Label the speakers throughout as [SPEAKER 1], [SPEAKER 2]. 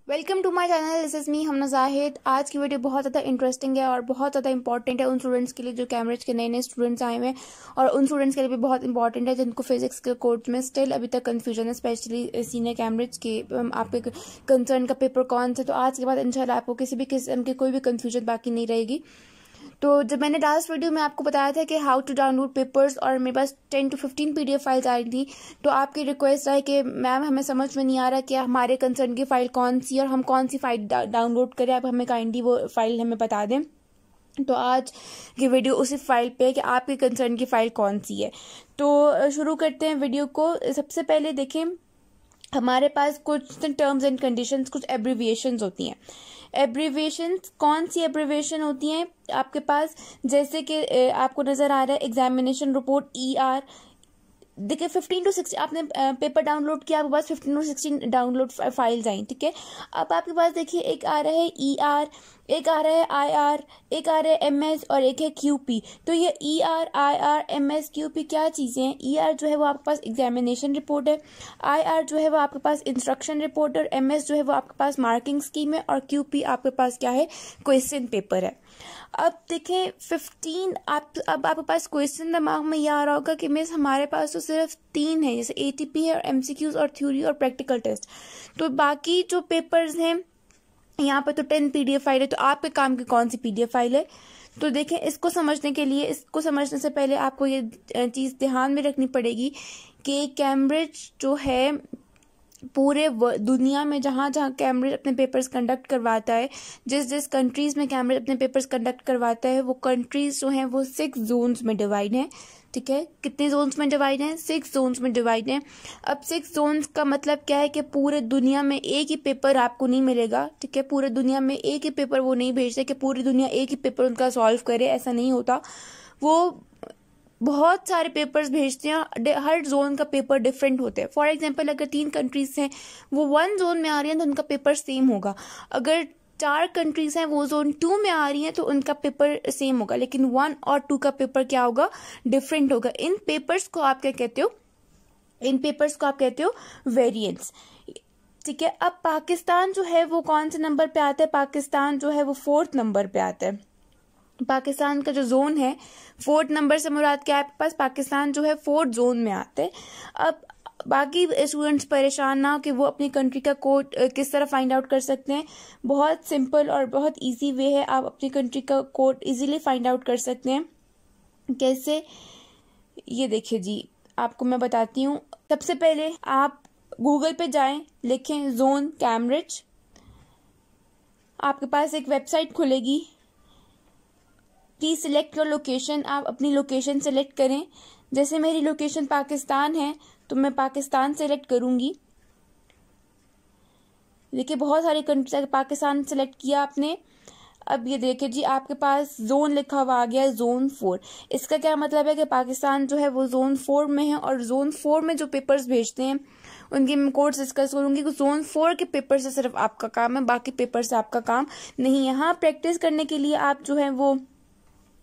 [SPEAKER 1] Welcome to my channel, this is me Hamna Zahid. आज की video बहुत ज़्यादा इंटरेस्टिंग है और बहुत ज़्यादा इंपॉर्टेंट है उन स्टूडेंट्स के लिए जो कैम्ब्रिज के नए नए स्टूडेंट्स आए हुए हैं, और उन स्टूडेंट्स के लिए भी बहुत इंपॉर्टेंट है जिनको फिजिक्स के कोर्स में स्टिल अभी तक कन्फ्यूजन है, स्पेशली सीनियर कैम्ब्रिज के आपके कंसर्न का पेपर कौन सा। तो आज के बाद इंशाल्लाह आपको किसी भी किस्म की कोई भी कन्फ्यूजन बाकी नहीं रहेगी। तो जब मैंने लास्ट वीडियो में आपको बताया था कि हाउ टू डाउनलोड पेपर्स और मेरे पास 10 to 15 PDF फाइल्स आई थी, तो आपकी रिक्वेस्ट है कि मैम हमें समझ में नहीं आ रहा कि हमारे कंसर्न की फ़ाइल कौन सी और हम कौन सी फाइल डाउनलोड करें, आप हमें काइंडली वो फाइल हमें बता दें। तो आज की वीडियो उसी फाइल पे है कि आपके कंसर्न की फ़ाइल कौन सी है। तो शुरू करते हैं वीडियो को। सबसे पहले देखें, हमारे पास कुछ टर्म्स एंड कंडीशंस, कुछ एब्रीविएशंस होती हैं। एब्रीविएशंस कौन सी एब्रीविएशन होती हैं आपके पास, जैसे कि आपको नज़र आ रहा है एग्जामिनेशन रिपोर्ट ER। देखिए 15 to 16 आपने पेपर डाउनलोड किया, आपके पास 15 to 16 डाउनलोड फाइल्स आई, ठीक है। अब आपके पास देखिए एक आ रहा है ER, एक आ रहा है IR, एक आ रहा है MS और एक है QP। तो ये ER, IR, MS, QP क्या चीज़ें हैं? ER जो है वो आपके पास एग्जामिनेशन रिपोर्ट है, IR जो है वो आपके पास इंस्ट्रक्शन रिपोर्ट है, MS जो है वो आपके पास मार्किंग स्कीम है, और QP आपके पास क्या है? क्वेश्चन पेपर है। अब देखें 15, अब आपके पास क्वेश्चन दिमाग में यह आ रहा होगा कि मिस हमारे पास तो सिर्फ 3 है, जैसे ATP है और MCQs और थ्योरी और प्रैक्टिकल टेस्ट। तो बाकी जो पेपर्स हैं यहाँ पे तो 10 PDF फाइल है, तो आपके काम की कौन सी PDF फाइल है? तो देखें, इसको समझने के लिए, इसको समझने से पहले आपको ये चीज़ ध्यान में रखनी पड़ेगी कि कैम्ब्रिज जो है पूरे दुनिया में जहाँ जहाँ कैम्ब्रिज अपने पेपर्स कंडक्ट करवाता है, जिस जिस कंट्रीज़ में कैम्ब्रिज अपने पेपर्स कंडक्ट करवाता है, वो कंट्रीज़ जो हैं वो 6 जोन्स में डिवाइड हैं, ठीक है। कितने जोन्स में डिवाइड हैं? 6 जोन्स में डिवाइड हैं। अब 6 जोन्स का मतलब क्या है कि पूरे दुनिया में एक ही पेपर आपको नहीं मिलेगा, ठीक है। पूरे दुनिया में एक ही पेपर वो नहीं भेजते कि पूरी दुनिया एक ही पेपर उनका सॉल्व करे, ऐसा नहीं होता। वो बहुत सारे पेपर्स भेजते हैं, हर जोन का पेपर डिफरेंट होता है। फॉर एग्जांपल, अगर 3 कंट्रीज हैं वो 1 जोन में आ रही हैं तो उनका पेपर सेम होगा। अगर 4 कंट्रीज हैं वो जोन 2 में आ रही हैं तो उनका पेपर सेम होगा, लेकिन 1 और 2 का पेपर क्या होगा? डिफरेंट होगा। इन पेपर्स को आप क्या कहते हो? इन पेपर्स को आप कहते हो वेरिएंट्स, ठीक है। अब पाकिस्तान जो है वो कौन से नंबर पे आता है? पाकिस्तान जो है वो 4th नंबर पे आता है। पाकिस्तान का जो जोन है 4th नंबर से मुराद क्या है आपके पास? पाकिस्तान जो है 4th जोन में आते हैं। अब बाकी स्टूडेंट्स परेशान ना कि वो अपनी कंट्री का कोड किस तरह फाइंड आउट कर सकते हैं। बहुत सिंपल और बहुत इजी वे है, आप अपनी कंट्री का कोड इजीली फाइंड आउट कर सकते हैं। कैसे? ये देखिए जी, आपको मैं बताती हूँ। सबसे पहले आप गूगल पे जाएं, लिखें जोन कैम्ब्रिज, आपके पास एक वेबसाइट खुलेगी। प्लीज़ सिलेक्ट योर लोकेशन, आप अपनी लोकेशन सेलेक्ट करें। जैसे मेरी लोकेशन पाकिस्तान है तो मैं पाकिस्तान सेलेक्ट करूंगी। देखिए बहुत सारी कंट्री, पाकिस्तान सेलेक्ट किया आपने। अब ये देखिए जी, आपके पास जोन लिखा हुआ आ गया है जोन 4। इसका क्या मतलब है कि पाकिस्तान जो है वो जोन 4 में है, और जोन 4 में जो पेपर्स भेजते हैं उनकी मैं कोर्स डिस्कस करूंगी कि जोन 4 के पेपर से सिर्फ आपका काम है, बाकी पेपर से आपका काम नहीं है। हाँ, प्रैक्टिस करने के लिए आप जो है वो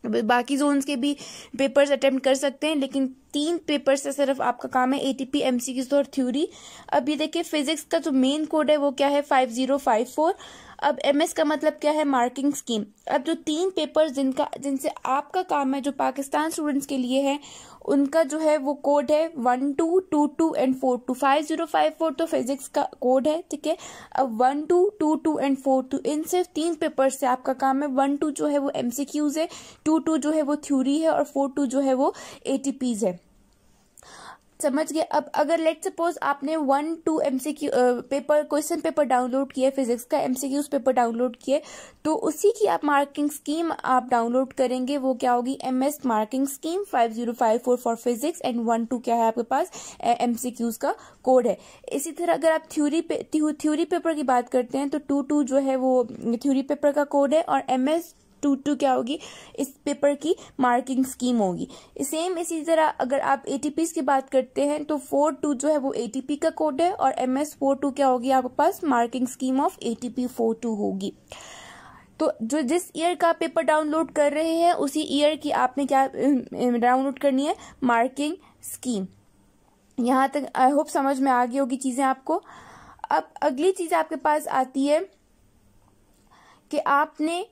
[SPEAKER 1] बाकी जोन्स के भी पेपर्स अटेम्प्ट कर सकते हैं, लेकिन 3 पेपर से सिर्फ आपका काम है, ATP, MCQs और थ्योरी। अब ये देखिए फिजिक्स का जो मेन कोड है वो क्या है? 5054। अब MS का मतलब क्या है? Marking scheme. अब जो 3 पेपर्स जिनसे आपका काम है, जो पाकिस्तान स्टूडेंट्स के लिए है, उनका जो है वो कोड है 12, 22 एंड 42। 5054 तो फिजिक्स का कोड है, ठीक है। अब 12, 22 एंड 42 इन सिर्फ 3 पेपर से आपका काम है। 12 जो है वो MCQs है, 22 जो है वो थ्योरी है, और 42 जो है वो ATPs है। समझ गए? अब अगर लेट सपोज आपने 1-2 MCQ paper, question paper download किए, फिजिक्स का MCQs पेपर डाउनलोड किए, तो उसी की आप मार्किंग स्कीम आप डाउनलोड करेंगे। वो क्या होगी? MS marking scheme 5054 for physics, and 1-2 क्या है आपके पास? MCQs का कोड है। इसी तरह अगर आप थ्योरी पेपर की बात करते हैं तो 2-2 जो है वो थ्योरी पेपर का कोड है, और MS 2-2 क्या होगी? इस पेपर की मार्किंग स्कीम होगी। सेम इसी तरह अगर आप ATPs की बात करते हैं तो 4-2 जो है वो ATP का कोड है, और MS 4-2 क्या होगी आपके पास? मार्किंग स्कीम ऑफ ATP 4-2 होगी। तो जो जिस ईयर का पेपर डाउनलोड कर रहे हैं उसी ईयर की आपने क्या डाउनलोड करनी है? Marking scheme. यहाँ तक आई होप समझ में आ गई होगी चीज़ें आपको। अब अगली चीज आपके पास आती है कि आपने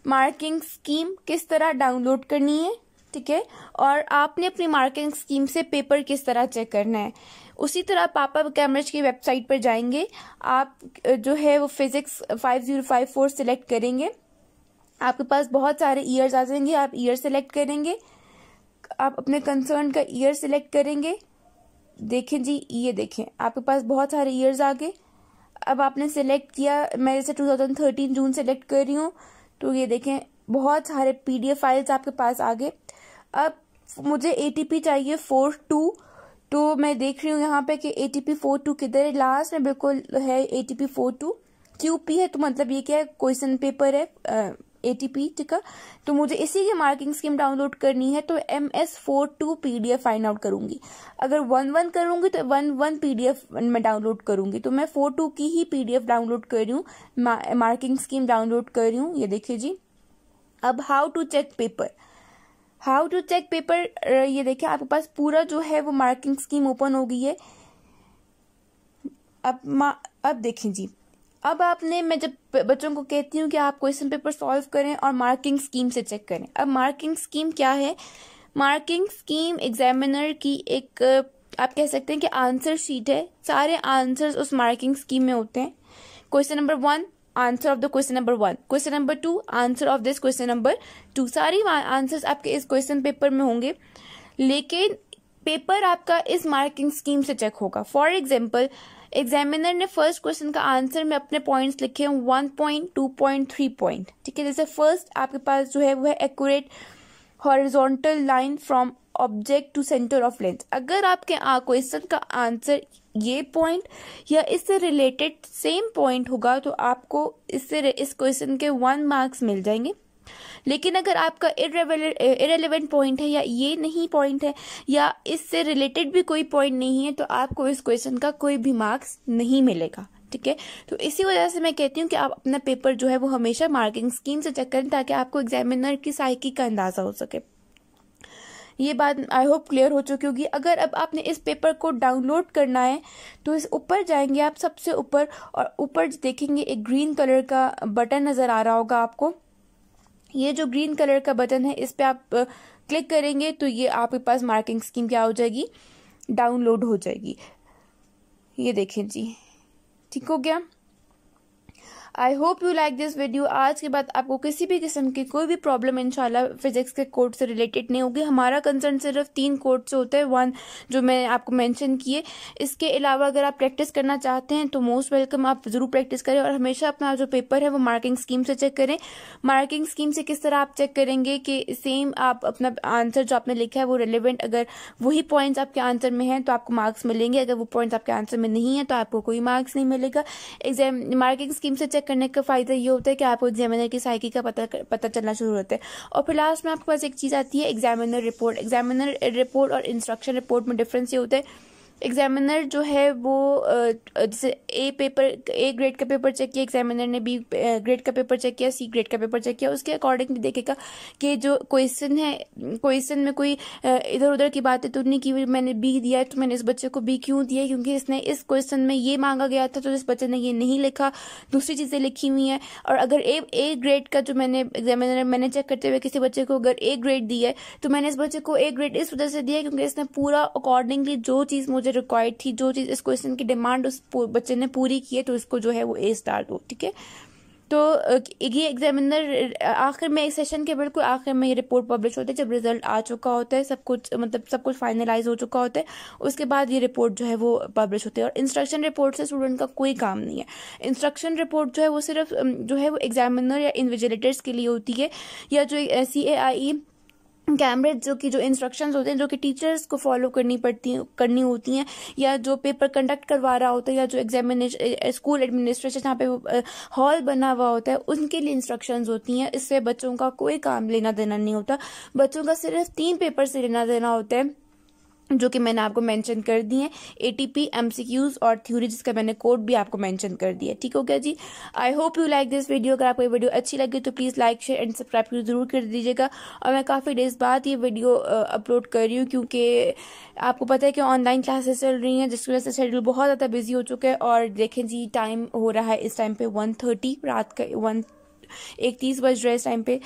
[SPEAKER 1] मार्किंग स्कीम किस तरह डाउनलोड करनी है, ठीक है, और आपने अपनी मार्किंग स्कीम से पेपर किस तरह चेक करना है। उसी तरह पापा कैमरेज की वेबसाइट पर जाएंगे, आप जो है वो फिजिक्स 5054 सिलेक्ट करेंगे, आपके पास बहुत सारे ईयर्स आ जाएंगे, आप ईयर सिलेक्ट करेंगे, आप अपने कंसर्न का ईयर सिलेक्ट करेंगे। देखें जी, ये देखें आपके पास बहुत सारे ईयर्स आ गए। अब आपने सिलेक्ट किया, मैं जैसे 2013 जून सिलेक्ट कर रही हूँ, तो ये देखें बहुत सारे PDF फाइल्स आपके पास आ गए। अब मुझे ATP चाहिए 42, तो मैं देख रही हूँ यहाँ पे कि ATP 42 किधर है, लास्ट में बिल्कुल है ATP 42। QP है तो मतलब ये क्या है, क्वेश्चन पेपर है ATP, ठीक है। तो मुझे इसी की मार्किंग स्कीम डाउनलोड करनी है, तो MS42 PDF फाइंड आउट करूंगी। अगर 11 करूंगी तो 11 PDF में डाउनलोड करूंगी, तो मैं 42 की ही PDF डाउनलोड कर रही हूँ, मार्किंग स्कीम डाउनलोड कर रही हूँ। ये देखिए जी। अब हाउ टू चेक पेपर, ये देखिए आपके पास पूरा जो है वो मार्किंग स्कीम ओपन हो गई है। अब देखें जी, अब आपने, मैं जब बच्चों को कहती हूँ कि आप क्वेश्चन पेपर सॉल्व करें और मार्किंग स्कीम से चेक करें। अब मार्किंग स्कीम क्या है? मार्किंग स्कीम एग्जामिनर की एक, आप कह सकते हैं कि आंसर शीट है। सारे आंसर्स उस मार्किंग स्कीम में होते हैं। Question number 1, answer of the question number 1, question number 2, answer of this question number 2। सारी आंसर्स आपके इस क्वेश्चन पेपर में होंगे, लेकिन पेपर आपका इस मार्किंग स्कीम से चेक होगा। फॉर एग्जाम्पल, एग्जामिनर ने फर्स्ट क्वेश्चन का आंसर में अपने पॉइंट्स लिखे हैं 1 पॉइंट, 2 पॉइंट, 3 पॉइंट, ठीक है। जैसे फर्स्ट आपके पास जो है वो है accurate horizontal line from object to centre of length. अगर आपके क्वेश्चन का आंसर ये पॉइंट या इससे रिलेटेड सेम पॉइंट होगा तो आपको इस क्वेश्चन के 1 मार्क्स मिल जाएंगे। लेकिन अगर आपका इरेलेवेंट पॉइंट है या ये नहीं पॉइंट है या इससे रिलेटेड भी कोई पॉइंट नहीं है, तो आपको इस क्वेश्चन का कोई भी मार्क्स नहीं मिलेगा, ठीक है। तो इसी वजह से मैं कहती हूँ कि आप अपना पेपर जो है वो हमेशा मार्किंग स्कीम से चेक करें, ताकि आपको एग्जामिनर की साइकी का अंदाजा हो सके। ये बात आई होप क्लियर हो चुकी होगी। अगर अब आपने इस पेपर को डाउनलोड करना है तो इस ऊपर जाएंगे आप सबसे ऊपर, और ऊपर देखेंगे एक ग्रीन कलर का बटन नजर आ रहा होगा आपको। ये जो ग्रीन कलर का बटन है, इस पे आप क्लिक करेंगे तो ये आपके पास मार्किंग स्कीम क्या हो जाएगी, डाउनलोड हो जाएगी। ये देखें जी, ठीक हो गया। आई hope you like this video. आज के बाद आपको किसी भी किस्म की कोई भी प्रॉब्लम इंशाल्लाह फिजिक्स के कोड से रिलेटेड नहीं होगी। हमारा कंसर्न सिर्फ 3 कोड से होता है, 1 जो मैं आपको मेंशन किए। इसके अलावा अगर आप प्रैक्टिस करना चाहते हैं तो मोस्ट वेलकम, आप जरूर प्रैक्टिस करें और हमेशा अपना जो पेपर है वो मार्किंग स्कीम से चेक करें। मार्किंग स्कीम से किस तरह आप चेक करेंगे कि सेम आप अपना आंसर जो आपने लिखा है वो रिलेवेंट, अगर वही पॉइंट्स आपके आंसर में हैं तो आपको मार्क्स मिलेंगे, अगर वो पॉइंट्स आपके आंसर में नहीं है तो आपको कोई मार्क्स नहीं मिलेगा। एग्जाम मार्किंग स्कीम से चेक करने का फायदा ये होता है कि आपको एग्जामिनर की साइकी का पता चलना शुरू होता है। और फिर लास्ट में आपके पास एक चीज आती है एग्जामिनर रिपोर्ट। एग्जामिनर रिपोर्ट और इंस्ट्रक्शन रिपोर्ट में डिफरेंस ये होता है, एग्जामिनर जो है वो जैसे ए ग्रेड का पेपर चेक किया एग्जामिनर ने, बी ग्रेड का पेपर चेक किया, सी ग्रेड का पेपर चेक किया, उसके अकॉर्डिंगली देखेगा कि जो क्वेश्चन है, क्वेश्चन में कोई इधर उधर की बातें तो नहीं की, मैंने बी दिया है तो मैंने इस बच्चे को बी क्यों दिया, क्योंकि इसने इस क्वेश्चन में ये मांगा गया था तो इस बच्चे ने ये नहीं लिखा, दूसरी चीजें लिखी हुई हैं। और अगर ए ग्रेड का जो मैंने एग्जामिनर मैंने चेक करते हुए किसी बच्चे को अगर ए ग्रेड दिया है तो मैंने इस बच्चे को ए ग्रेड इस वजह से दिया क्योंकि इसने पूरा अकॉर्डिंगली जो चीज मुझे रिक्वायर्ड थी, जो चीज इस क्वेश्चन की डिमांड उस बच्चे ने पूरी की है, तो इसको जो है वो ए स्टार दो, ठीक है। तो ये एग्जामिनर आखिर में, सेशन के बिल्कुल आखिर में ये रिपोर्ट पब्लिश होती है, जब रिजल्ट आ चुका होता है, सब कुछ फाइनलाइज हो चुका होता है, उसके बाद ये रिपोर्ट जो है वो पब्लिश होती है। और इंस्ट्रक्शन रिपोर्ट से स्टूडेंट का कोई काम नहीं है। इंस्ट्रक्शन रिपोर्ट जो है वो सिर्फ जो है वो एग्जामिनर या इन्विजिलेटर्स के लिए होती है, या जो CAIE कैमरेज जो इंस्ट्रक्शंस होते हैं जो कि टीचर्स को फॉलो करनी होती हैं, या जो पेपर कंडक्ट करवा रहा होता है, या जो एग्जामिनेशन स्कूल एडमिनिस्ट्रेशन जहाँ पे हॉल बना हुआ होता है उनके लिए इंस्ट्रक्शंस होती हैं। इससे बच्चों का कोई काम लेना देना नहीं होता। बच्चों का सिर्फ 3 पेपर से लेना देना होता है, जो कि मैंने आपको मेंशन कर दी है, ATP, MCQs और थ्योरी, जिसका मैंने कोड भी आपको मेंशन कर दिया। ठीक हो गया जी। I hope you like this video. अगर आपको ये वीडियो अच्छी लगी तो please like, share and subscribe जरूर कर दीजिएगा। और मैं काफ़ी डेज बाद ये वीडियो अपलोड कर रही हूँ, क्योंकि आपको पता है कि ऑनलाइन क्लासेस चल रही हैं, जिसकी वजह से शेड्यूल बहुत ज़्यादा बिजी हो चुका है। और देखें जी, टाइम हो रहा है इस टाइम पे 1:30 रात का, 1:30 बज रहा है इस टाइम पे।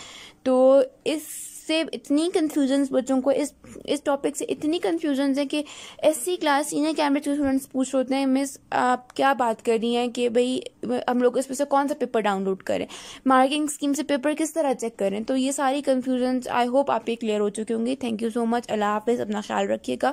[SPEAKER 1] तो इससे इतनी कन्फ्यूजन्स बच्चों को इस टॉपिक से इतनी कन्फ्यूजन्स है कि SC क्लास सीनियर कैम्ब्रिज के स्टूडेंट्स पूछ होते हैं, मिस आप क्या बात कर रही हैं कि भाई हम लोग इसमें से कौन सा पेपर डाउनलोड करें, मार्किंग स्कीम से पेपर किस तरह चेक करें। तो ये सारी कन्फ्यूजन्स आई होप आप ये क्लियर हो चुकी होंगी। Thank you so much. अल्लाह हाफिज़। अपना ख्याल रखिएगा।